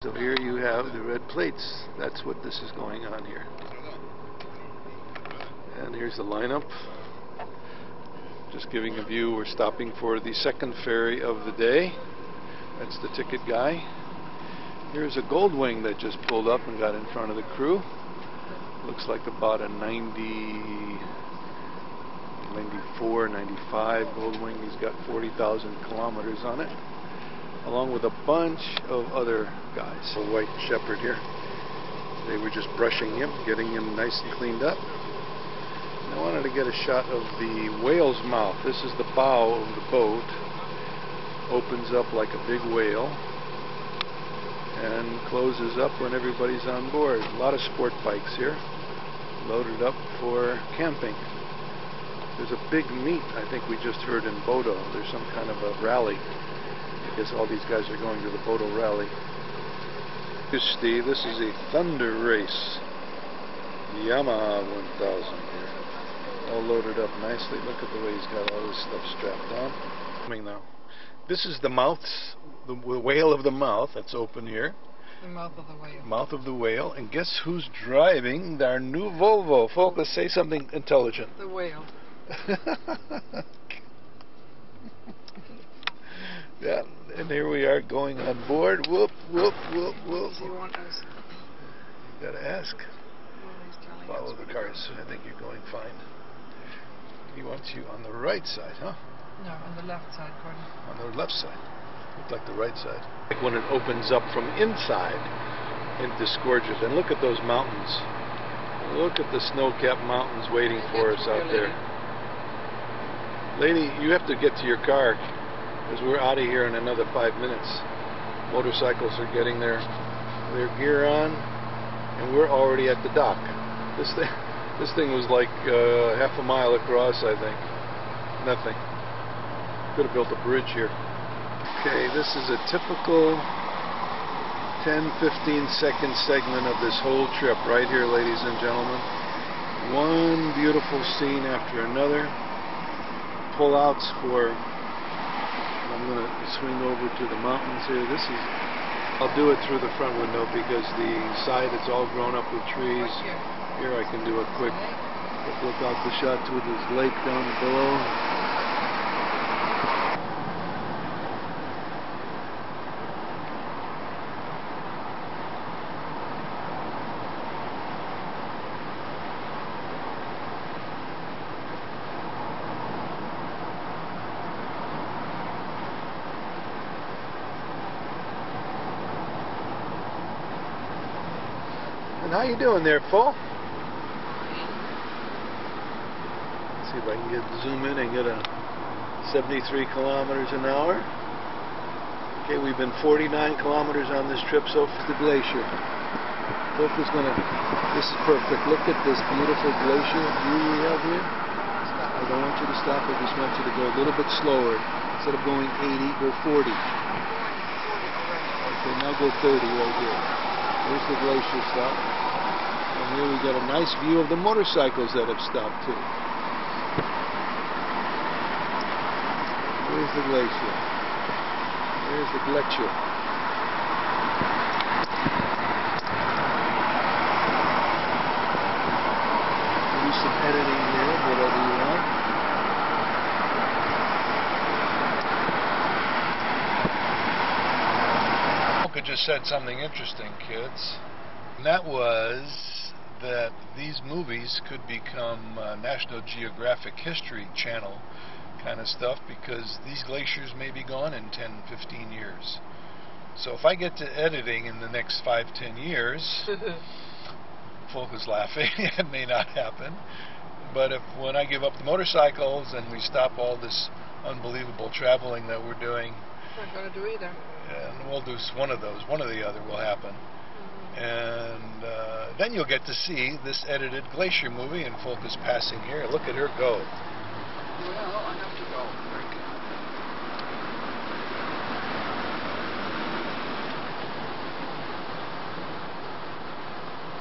So here you have the red plates. That's what this is going on here. And here's the lineup. Just giving a view. We're stopping for the second ferry of the day. That's the ticket guy. Here's a Goldwing that just pulled up and got in front of the crew. Looks like about a 94, 95 Goldwing. He's got 40,000 kilometers on it, along with a bunch of other guys. A white shepherd here. They were just brushing him, getting him nice and cleaned up. And I wanted to get a shot of the whale's mouth. This is the bow of the boat. Opens up like a big whale and closes up when everybody's on board. A lot of sport bikes here, loaded up for camping. There's a big meet, I think we just heard in Bodo. There's some kind of a rally. I guess all these guys are going to the Bodo rally. Steve, this is a Thunder Race Yamaha 1000 here. All loaded up nicely. Look at the way he's got all this stuff strapped on. Coming now. This is the mouth, the whale of the mouth that's open here. The mouth of the whale. Mouth of the whale. And guess who's driving our new Volvo? Focus, say something intelligent. The whale. Yeah, and here we are going on board. Whoop, whoop, whoop, whoop. Does he want us? You gotta ask. Follow the cars. I think you're going fine. He wants you on the right side, huh? No, on the left side, Gordon. On the left side. Looked like the right side. Like when it opens up from inside into Scourges. And look at those mountains. Look at the snow-capped mountains waiting for us out there. Lady, you have to get to your car because we're out of here in another 5 minutes. Motorcycles are getting their gear on, and we're already at the dock. This thing was like half a mile across, I think. Nothing. Could have built a bridge here. Okay, this is a typical 10-15 second segment of this whole trip right here, ladies and gentlemen. One beautiful scene after another. Pull-outs for, I'm going to swing over to the mountains here. I'll do it through the front window because the side is all grown up with trees. Here I can do a quick look out the shots with this lake down below. And how you doing there, Paul? Let's see if I can zoom in and get a 73 kilometers an hour. Okay, we've been 49 kilometers on this trip so far to the glacier. This is perfect. Look at this beautiful glacier view we have here. I don't want you to stop, I just want you to go a little bit slower. Instead of going 80, go 40. Okay, now go 30 right here. Here's the glacier stop. And here we got a nice view of the motorcycles that have stopped too. Here's the glacier. Here's the glacier. Do some editing here, whatever you want. Could just said something interesting, kids. And that was that these movies could become National Geographic History Channel kind of stuff because these glaciers may be gone in 10-15 years. So if I get to editing in the next 5-10 years, Folk is laughing, it may not happen. But when I give up the motorcycles and we stop all this unbelievable traveling that we're doing, we're not going to do either. And we'll do one of those. One or the other will happen. And then you'll get to see this edited glacier movie, and Folk is passing here. Look at her go. Well, I have to go.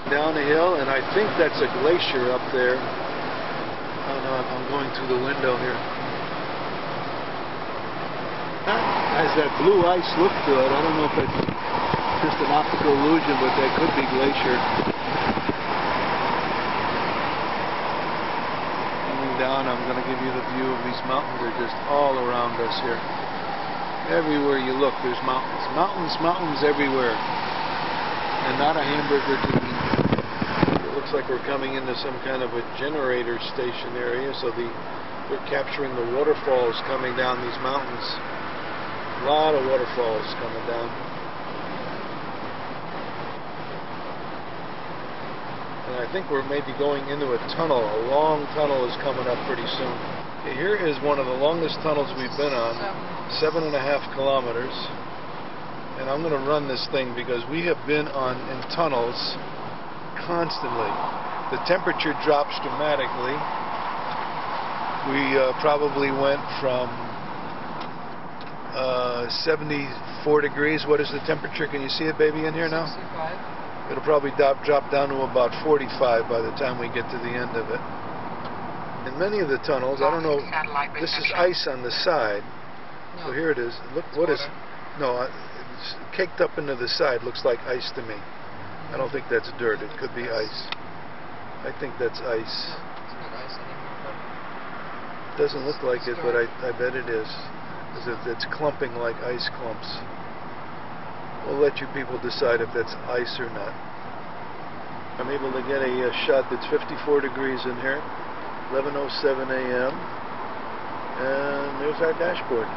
Down the hill, and I think that's a glacier up there. Oh no, I'm going through the window here. Has that blue ice look to it. I don't know if it's just an optical illusion, but that could be Glacier. Coming down, I'm going to give you the view of these mountains. They're just all around us here. Everywhere you look, there's mountains. Mountains, mountains everywhere. And not a hamburger to eat. It looks like we're coming into some kind of a generator station area, so they're capturing the waterfalls coming down these mountains. A lot of waterfalls coming down. And I think we're maybe going into a tunnel. A long tunnel is coming up pretty soon. Okay, here is one of the longest tunnels we've been on. 7.5 kilometers. And I'm going to run this thing because we have been in tunnels constantly. The temperature drops dramatically. We probably went from 74 degrees. What is the temperature? Can you see it, baby, in here now? 65. It'll probably drop down to about 45 by the time we get to the end of it. In many of the tunnels, I don't know, this is ice on the side. So here it is. Look, what is? No, it's caked up into the side. Looks like ice to me. I don't think that's dirt. It could be ice. I think that's ice. It's not ice anymore. It doesn't look like it, but I bet it is. It's clumping like ice clumps. We'll let you people decide if that's ice or not. I'm able to get a shot that's 54 degrees in here. 11:07 a.m. And there's our dashboard.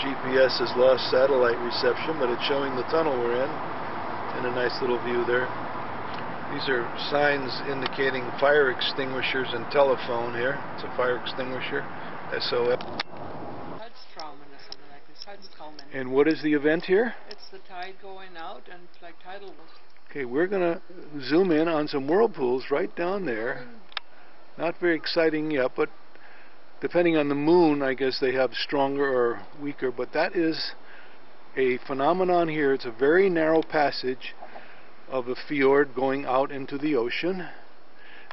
GPS has lost satellite reception, but it's showing the tunnel we're in, and a nice little view there. These are signs indicating fire extinguishers and telephone here. It's a fire extinguisher, SOS. And what is the event here? It's the tide going out, and it's like tidal. Okay, we're going to zoom in on some whirlpools right down there. Not very exciting yet, but depending on the moon, I guess they have stronger or weaker, but that is a phenomenon here. It's a very narrow passage of a fjord going out into the ocean.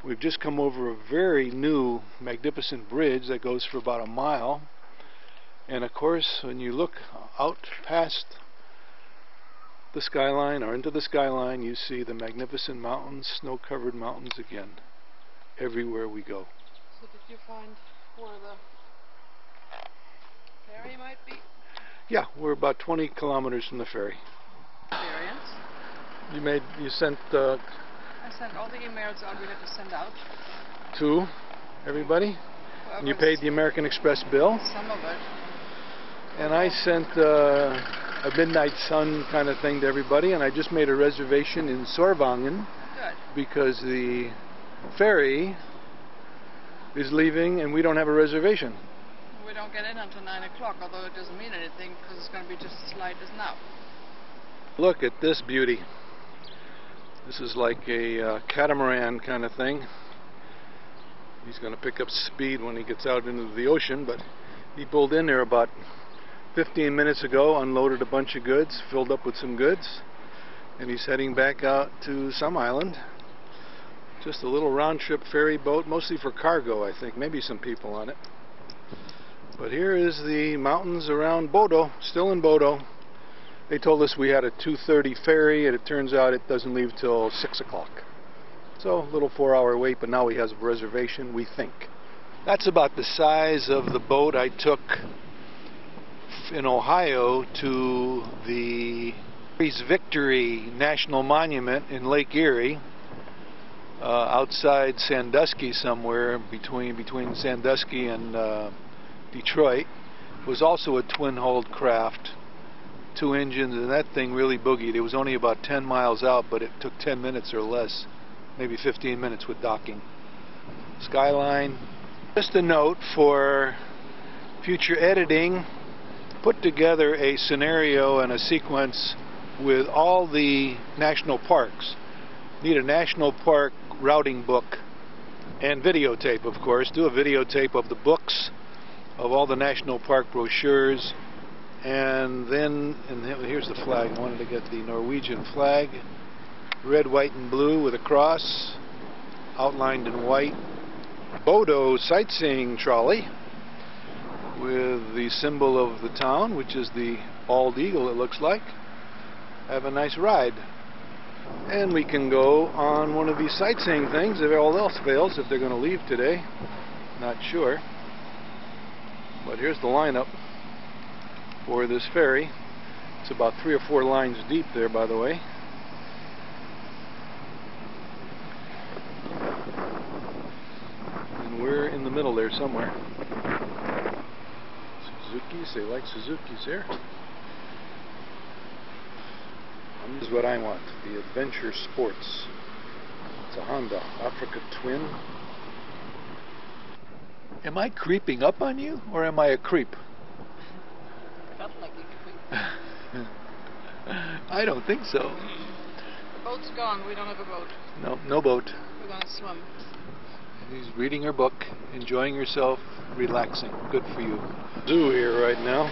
We've just come over a very new, magnificent bridge that goes for about a mile. And of course, when you look out past the skyline or into the skyline, you see the magnificent mountains, snow-covered mountains again, everywhere we go. So did you find where the ferry might be? Yeah, we're about 20 kilometers from the ferry. Experience? You sent I sent all the emails out we had to send out. to everybody? And you paid the American Express bill? Some of it. And I sent a midnight sun kind of thing to everybody, and I just made a reservation in Sorvangen. Good. Because the ferry is leaving and we don't have a reservation. We don't get in until 9 o'clock, although it doesn't mean anything because it's going to be just as light as now. Look at this beauty. This is like a catamaran kind of thing. He's going to pick up speed when he gets out into the ocean, but he pulled in there about 15 minutes ago, unloaded a bunch of goods, filled up with some goods, and he's heading back out to some island. Just a little round-trip ferry boat, mostly for cargo, I think. Maybe some people on it. But here is the mountains around Bodo, still in Bodo. They told us we had a 2:30 ferry, and it turns out it doesn't leave till 6 o'clock. So a little 4-hour wait, but now he has a reservation, we think. That's about the size of the boat I took in Ohio to the Victory National Monument in Lake Erie, outside Sandusky somewhere, between Sandusky and Detroit. It was also a twin-hulled craft, 2 engines, and that thing really boogied. It was only about 10 miles out, but it took 10 minutes or less, maybe 15 minutes with docking. Skyline. Just a note for future editing, put together a scenario and a sequence with all the national parks. Need a national park routing book and videotape, of course. Do a videotape of the books, of all the national park brochures, and then, here's the flag. I wanted to get the Norwegian flag, red, white, and blue with a cross, outlined in white. Bodo sightseeing trolley with the symbol of the town, which is the bald eagle, it looks like. have a nice ride. And we can go on one of these sightseeing things if all else fails, if they're going to leave today. Not sure. But here's the lineup for this ferry. It's about 3 or 4 lines deep there, by the way. And we're in the middle there somewhere. Suzuki's, they like Suzuki's here. This is what I want, the Adventure Sports. It's a Honda Africa Twin. Am I creeping up on you, or am I a creep? Felt like a creep. I don't think so. The boat's gone. We don't have a boat. No, no boat. We're going to swim. He's reading her book, enjoying herself, relaxing. Good for you. Zoo here right now.